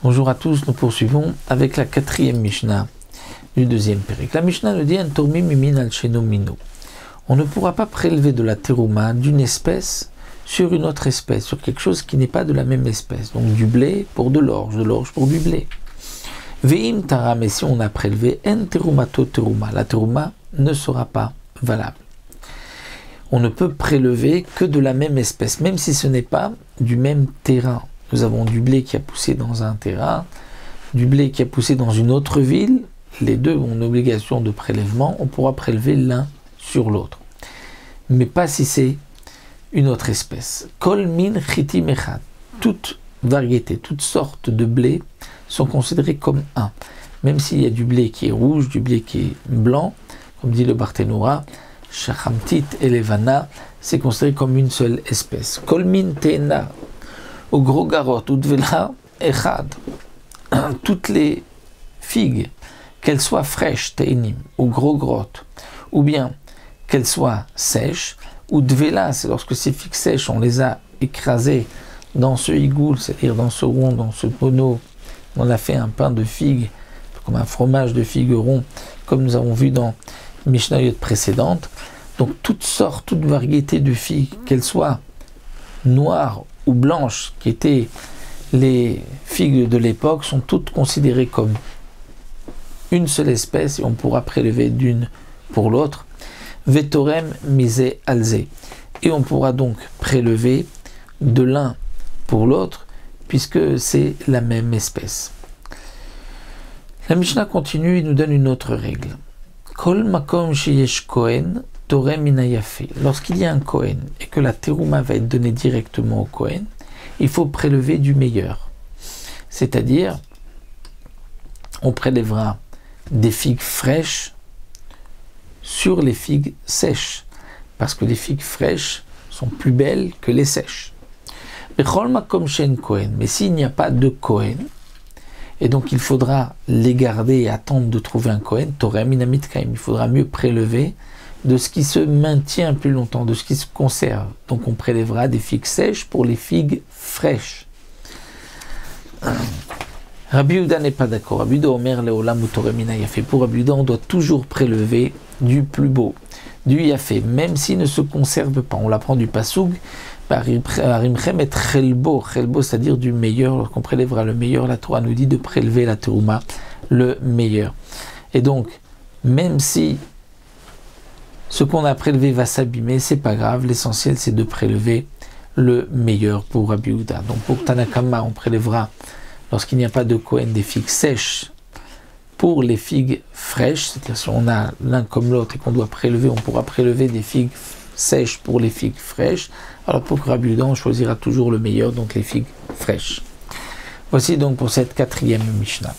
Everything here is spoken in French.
Bonjour à tous, nous poursuivons avec la quatrième Mishnah du deuxième Pérec. La Mishnah nous dit « On ne pourra pas prélever de la terouma d'une espèce sur une autre espèce, sur quelque chose qui n'est pas de la même espèce. Donc du blé pour de l'orge pour du blé. Ve'im tara, mais si on a prélevé en terumato teruma, la terouma ne sera pas valable. On ne peut prélever que de la même espèce, même si ce n'est pas du même terrain. Nous avons du blé qui a poussé dans un terrain, du blé qui a poussé dans une autre ville. Les deux ont une obligation de prélèvement. On pourra prélever l'un sur l'autre. Mais pas si c'est une autre espèce. Kol min chitim echad. Toute variété, toutes sortes de blé sont considérés comme un. Même s'il y a du blé qui est rouge, du blé qui est blanc, comme dit le Barthénoura, shachamtit et levana, c'est considéré comme une seule espèce. Kol min teena. Au gros garot, ou dvela, echad. Toutes les figues, qu'elles soient fraîches, teinim, ou gros grottes, ou bien qu'elles soient sèches, ou dvela, c'est lorsque ces figues sèches, on les a écrasées dans ce higoul, c'est-à-dire dans ce rond, dans ce tonneau, on a fait un pain de figues, comme un fromage de figues rond, comme nous avons vu dans Mishnayot précédente. Donc toutes sortes, toutes variétés de figues, qu'elles soient noires ou blanches, qui étaient les figues de l'époque, sont toutes considérées comme une seule espèce et on pourra prélever d'une pour l'autre. Vetorem mise alze. Et on pourra donc prélever de l'un pour l'autre puisque c'est la même espèce. La Mishnah continue et nous donne une autre règle. Kol makom sheyesh kohen torem minayafe. Lorsqu'il y a un kohen et que la terouma va être donnée directement au kohen, il faut prélever du meilleur. C'est-à-dire, on prélèvera des figues fraîches sur les figues sèches, parce que les figues fraîches sont plus belles que les sèches. Mais s'il n'y a pas de Kohen, et donc il faudra les garder et attendre de trouver un Kohen, il faudra mieux prélever de ce qui se maintient plus longtemps, de ce qui se conserve. Donc on prélèvera des figues sèches pour les figues fraîches. Rabbi Yehuda n'est pas d'accord. Rabbi Yehuda omer leolam utorem mina yafé. Pour Rabbi Yehuda, on doit toujours prélever du plus beau, du yafé, même s'il ne se conserve pas. On l'apprend du pasuk, arimchem et chelbo, c'est-à-dire du meilleur. Lorsqu'on prélèvera le meilleur, la Torah nous dit de prélever la terouma, le meilleur. Et donc, même si ce qu'on a prélevé va s'abîmer, c'est pas grave. L'essentiel, c'est de prélever le meilleur pour Rabbi Yehuda. Donc pour Tanakama, on prélèvera, lorsqu'il n'y a pas de Kohen, des figues sèches pour les figues fraîches. C'est-à-dire si on a l'un comme l'autre et qu'on doit prélever, on pourra prélever des figues sèches pour les figues fraîches. Alors pour Rabbi Yehuda, on choisira toujours le meilleur, donc les figues fraîches. Voici donc pour cette quatrième Mishnah.